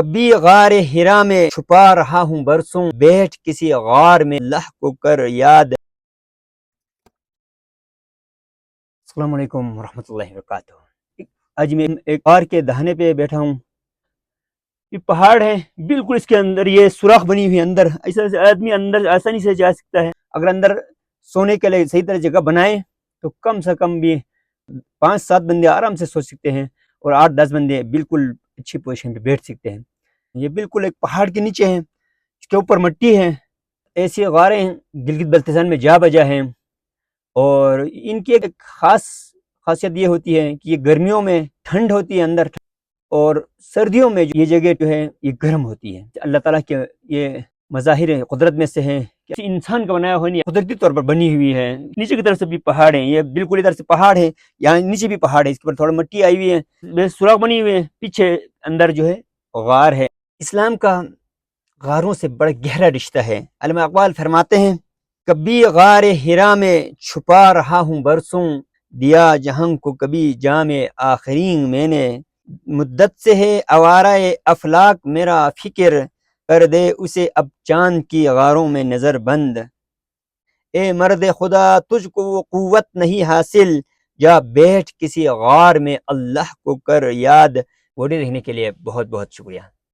کبھی غار ہرا میں چھپا رہا ہوں برسوں، بیٹھ کسی غار میں اللہ کو کر یاد۔ السلام علیکم ورحمۃ اللہ وبرکاتہ۔ آج میں ایک غار کے دہانے پہ بیٹھا ہوں۔ یہ پہاڑ ہے، بالکل اس کے اندر یہ سوراخ بنی ہوئی ہے، اندر ایسا آدمی اندر آسانی سے جا سکتا ہے۔ اگر اندر سونے کے لیے صحیح طرح جگہ بنائے تو کم سے کم بھی 5-7 بندے آرام سے سو سکتے ہیں، اور 8-10 بندے بالکل اچھی پوزیشن پہ بیٹھ سکتے ہیں۔ یہ بالکل ایک پہاڑ کے نیچے ہے، اس کے اوپر مٹی ہے۔ ایسی غاریں گلگت بلتستان میں جا بجا ہیں، اور ان کی ایک خاصیت یہ ہوتی ہے کہ یہ گرمیوں میں ٹھنڈ ہوتی ہے اندر، اور سردیوں میں یہ جگہ جو ہے یہ گرم ہوتی ہے۔ اللہ تعالیٰ کے یہ مظاہر قدرت میں سے ہیں کہ انسان کا بنایا ہوا نہیں، قدرتی طور پر بنی ہوئی ہے۔ نیچے کی طرف سے بھی پہاڑ ہیں، یہ بالکل ادھر سے پہاڑ ہے، یہاں نیچے بھی پہاڑ ہے، اس کے اوپر تھوڑا مٹی آئی ہوئی ہے، سوراخ بنی ہوئی ہے، پیچھے اندر جو ہے غار ہے۔ اسلام کا غاروں سے بڑا گہرا رشتہ ہے۔ علامہ اقبال فرماتے ہیں، کبھی غار ہرا میں چھپا رہا ہوں برسوں، دیا جہاں کو کبھی جام آخرین میں نے، مدت سے ہے آوارہ افلاک میرا فکر، کر دے اسے اب چاند کی غاروں میں نظر بند۔ اے مرد خدا تجھ کو وہ قوت نہیں حاصل، جا بیٹھ کسی غار میں اللہ کو کر یاد۔ ویڈیو دیکھنے کے لیے بہت بہت شکریہ۔